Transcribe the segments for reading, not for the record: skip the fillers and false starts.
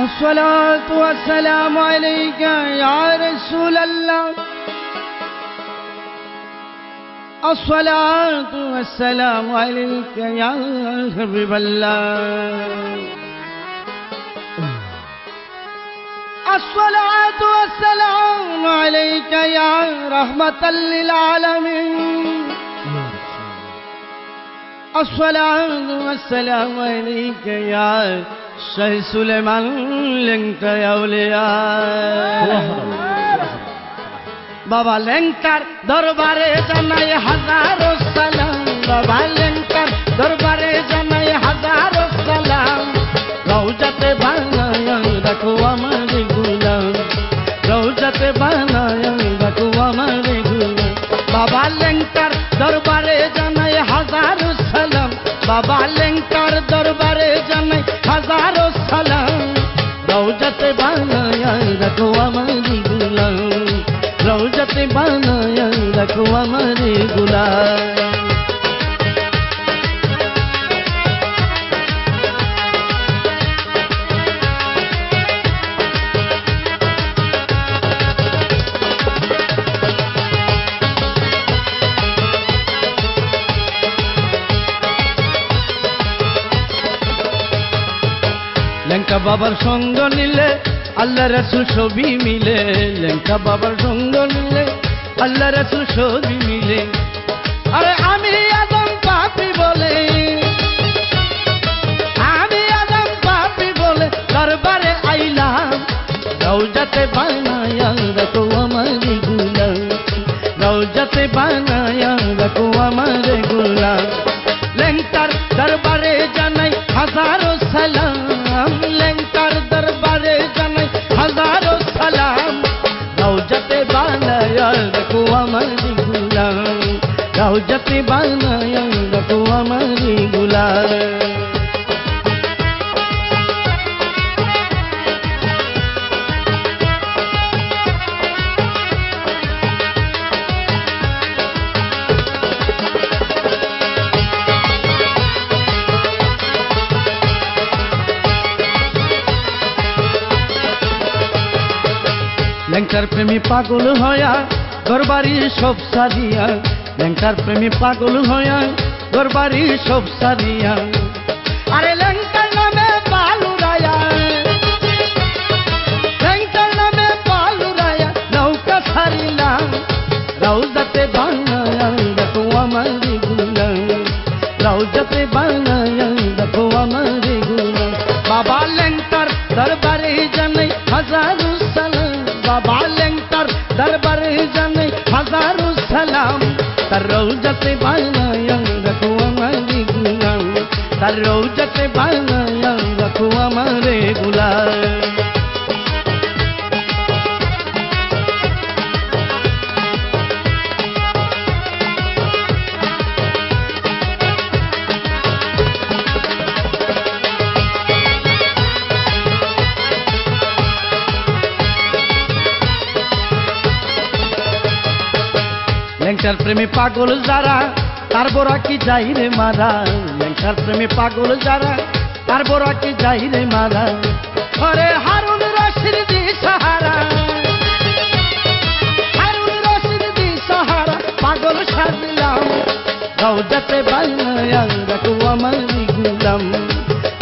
الصلاة والسلام عليك يا رسول الله الصلاة والسلام عليك يا حبيب الله الصلاة والسلام عليك يا رحمة للعالمين الصلاة والسلام عليك يا شيخ سليمان لنك يا أولياء বাবা লেঙ্কার দরবারে জানাই হাজারো সালাম বাবা লেঙ্কার দরবারে জানাই হাজারো সালাম রওজাতে বানায় রাখো আমার গুলাম রওজাতে বানায় রাখো আমার গুলাম বাবা লেঙ্কার দরবারে জানাই হাজারো সালাম বাবা লেঙ্কার দরবারে জানাই হাজারো সালাম রওজাতে বানায় রাখো আমার গুলাম রওজাতে বানায় রাখো আমার গুলাম লেঙ্কা বাবার সঙ্গ নিলে আল্লাহ রাসূল ছবি মিলে লেঙ্কা বাবার সঙ্গ নিলে আল্লাহ রাসূল ছবি মিলে আরে আমি আদম পাপী বলে দরবারে আইলাম রওজাতে বানায় রাখো আমার গুলাম রওজাতে বানায় রাখো আমার গুলাম লেঙ্কার দরবারে জানাই হাজারো সালাম লেঙ্কার দরবারে জানাই হাজারো সালাম রওজাতে বানায় রাখো আমার গুলাম রওজাতে বানায় রাখো আমার গুলাম লেঙ্কার প্রেমী পাগল হয়া দরবারি সব সারিয়া লেঙ্কার প্রেমী পাগল হয়া দরবারি সব সারিয়া আরে লেঙ্কার নামে পালুরায়া লেঙ্কার নামে পালুরায়া নৌকা ছাড়িলাম রওজাতে বানায় রাখো আমার গুলাম রওজাতে বানায় রাখো আমার গুলাম বাবা লেঙ্কার দরবারে জানাই হাজারো সালাম বাবা লেঙ্কার দরবারে জানাই হাজারো সালাম তার রওজাতে বানায় রাখো আমার গুলাম তার রওজাতে বানায় রাখো আমার গুলাম লেঙ্কার প্রেমী পাগল যারা তার বড়া কি যাই রে মারা লেঙ্কার প্রেমী পাগল যারা তার বড়া কি যাই রে মারা আরে হারুন রশিদ দি সাহারা হারুন রশিদ দি সাহারা পাগল সাজলাম রওজাতে বানায় রাখো আমার গুলাম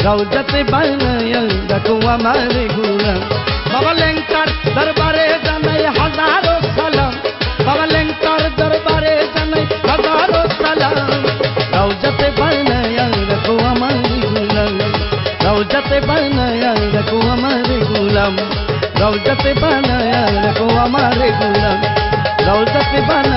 রওজাতে বানায় রাখো আমার গুলাম বাবা লেঙ্কার দরবারে জানাই হাজারো সালাম বাবা লেঙ্কার দরবারে জানাই হাজারো সালাম রওজাতে বানায় রাখো আমার গুলাম রওজাতে বানায় রাখো আমার গুলাম রওজাতে বানায় রাখো আমার গুলাম রওজাতে বানায়